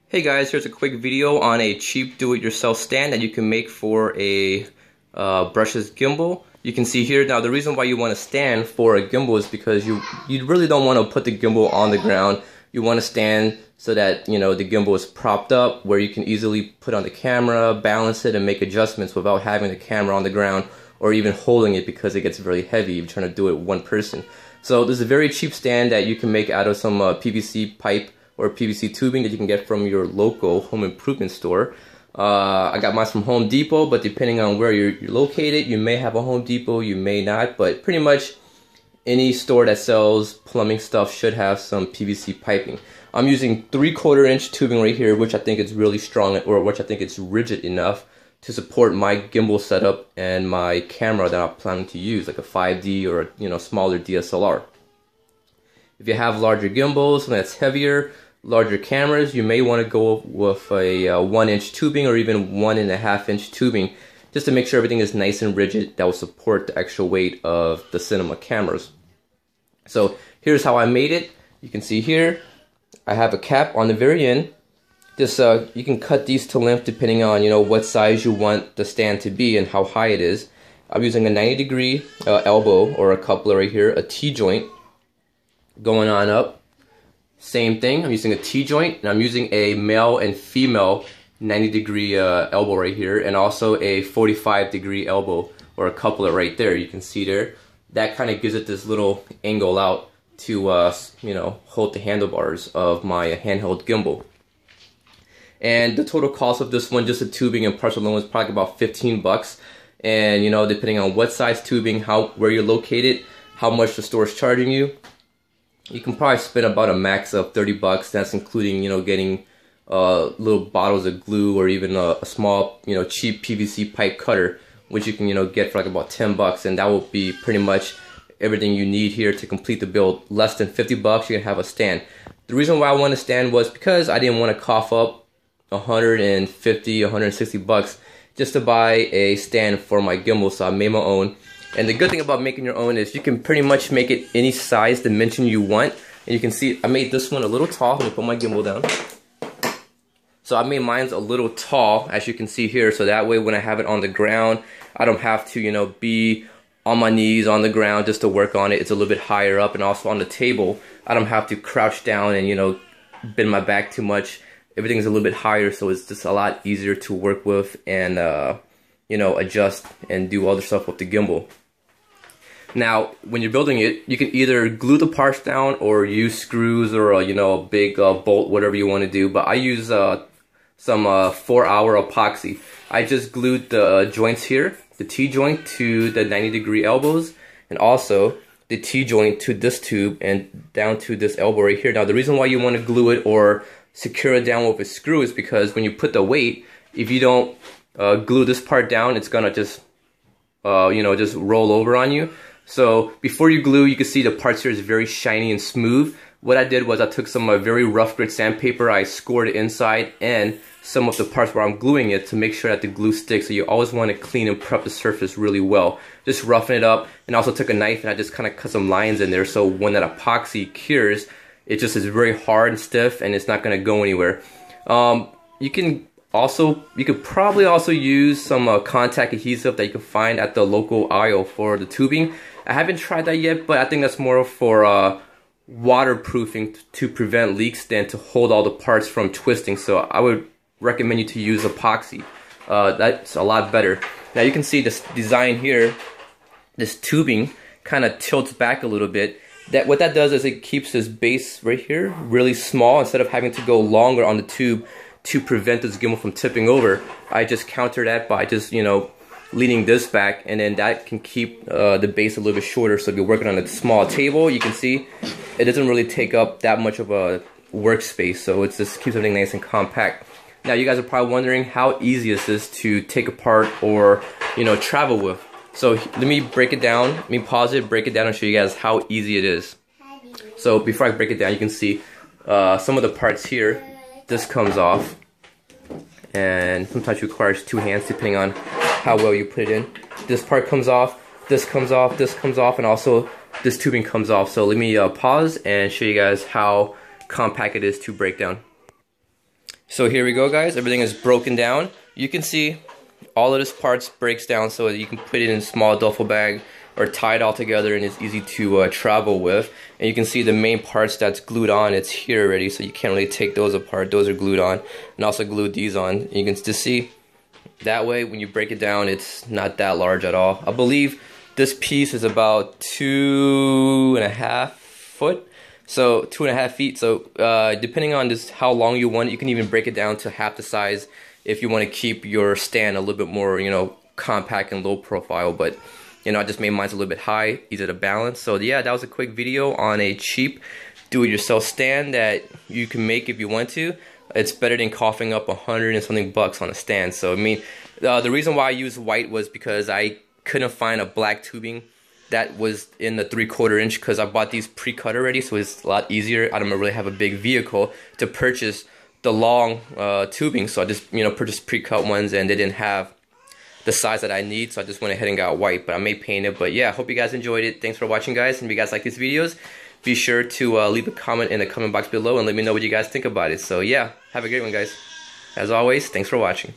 Hey guys, here's a quick video on a cheap do-it-yourself stand that you can make for a brushless gimbal. You can see here now the reason why you want to stand for a gimbal is because you really don't want to put the gimbal on the ground. You want to stand so that the gimbal is propped up where you can easily put on the camera, balance it, and make adjustments without having the camera on the ground or even holding it because it gets very heavy if you're trying to do it one person. So this is a very cheap stand that you can make out of some PVC pipe or PVC tubing that you can get from your local home improvement store. I got mine from Home Depot, but depending on where you're located, you may have a Home Depot, you may not, but pretty much any store that sells plumbing stuff should have some PVC piping. I'm using 3/4 inch tubing right here, which I think is really strong, or which I think it's rigid enough to support my gimbal setup and my camera that I'm planning to use, like a 5D or a smaller DSLR. If you have larger gimbals, something that's heavier, larger cameras, you may want to go with a 1-inch tubing or even 1.5-inch tubing just to make sure everything is nice and rigid that will support the extra weight of the cinema cameras. So here's how I made it. You can see here I have a cap on the very end. This you can cut these to length depending on what size you want the stand to be and how high it is. I'm using a 90-degree elbow or a coupler right here, a T-joint going on up. Same thing, I'm using a T-joint, and I'm using a male and female 90-degree elbow right here, and also a 45-degree elbow or a coupler right there. You can see there. That kind of gives it this little angle out to hold the handlebars of my handheld gimbal. And the total cost of this one, just the tubing and parts alone, is probably about 15 bucks. And depending on what size tubing, where you're located, how much the store is charging you, you can probably spend about a max of 30 bucks. That's including, getting little bottles of glue or even a small, cheap PVC pipe cutter, which you can, get for like about 10 bucks. And that will be pretty much everything you need here to complete the build. Less than 50 bucks, you can have a stand. The reason why I wanted a stand was because I didn't want to cough up 150, 160 bucks just to buy a stand for my gimbal. So I made my own. And the good thing about making your own is you can pretty much make it any size dimension you want. And you can see I made this one a little tall. Let me put my gimbal down. So I made mine a little tall, as you can see here, so that way when I have it on the ground, I don't have to, be on my knees on the ground just to work on it. It's a little bit higher up, and also on the table, I don't have to crouch down and, bend my back too much. Everything's a little bit higher, so it's just a lot easier to work with and, adjust and do other stuff with the gimbal. Now, when you're building it, you can either glue the parts down or use screws or a big bolt, whatever you want to do. But I use some 4-hour epoxy. I just glued the joints here, the T-joint to the 90-degree elbows, and also the T-joint to this tube and down to this elbow right here. Now, the reason why you want to glue it or secure it down with a screw is because when you put the weight, if you don't glue this part down, it's gonna just just roll over on you. So before you glue, you can see the parts here is very shiny and smooth. What I did was I took some very rough grit sandpaper, I scored the inside and some of the parts where I'm gluing it to make sure that the glue sticks. So you always want to clean and prep the surface really well. Just roughen it up, and also took a knife and I just kind of cut some lines in there so when that epoxy cures, it just is very hard and stiff and it's not going to go anywhere. You could probably also use some contact adhesive that you can find at the local aisle for the tubing. I haven't tried that yet, but I think that's more for waterproofing to prevent leaks than to hold all the parts from twisting. So I would recommend you to use epoxy. That's a lot better. Now you can see this design here, this tubing kind of tilts back a little bit. What that does is it keeps this base right here really small. Instead of having to go longer on the tube to prevent this gimbal from tipping over, I just counter that by just leaning this back, and then that can keep the base a little bit shorter. So if you're working on a small table, you can see it doesn't really take up that much of a workspace, so it just keeps everything nice and compact. Now you guys are probably wondering how easy is this to take apart or travel with. So let me break it down, let me pause it, break it down, and show you guys how easy it is. So before I break it down, you can see some of the parts here. This comes off, and sometimes it requires 2 hands depending on how well you put it in. This part comes off, this comes off, this comes off, and also this tubing comes off. So let me pause and show you guys how compact it is to break down. So here we go, guys. Everything is broken down. You can see all of this parts breaks down so that you can put it in a small duffel bag or tie it all together, and it's easy to travel with. And you can see the main parts that's glued on, it's here already, so you can't really take those apart. Those are glued on, and also glued these on. And you can just see that way when you break it down, it's not that large at all. I believe this piece is about 2.5 foot. So 2.5 feet. So depending on this how long you want it, you can even break it down to half the size if you want to keep your stand a little bit more, you know, compact and low profile. But you know, I just made mine a little bit high, easy to balance. So yeah, that was a quick video on a cheap do-it-yourself stand that you can make if you want to. It's better than coughing up $100 and something bucks on a stand. So I mean, the reason why I used white was because I couldn't find a black tubing that was in the 3/4 inch, because I bought these pre-cut already, so it's a lot easier. I don't really have a big vehicle to purchase the long tubing, so I just, you know, purchased pre-cut ones, and they didn't have the size that I need, so I just went ahead and got white, but I may paint it. But yeah, I hope you guys enjoyed it. Thanks for watching, guys, and if you guys like these videos, be sure to leave a comment in the comment box below and let me know what you guys think about it. So yeah, have a great one, guys. As always, thanks for watching.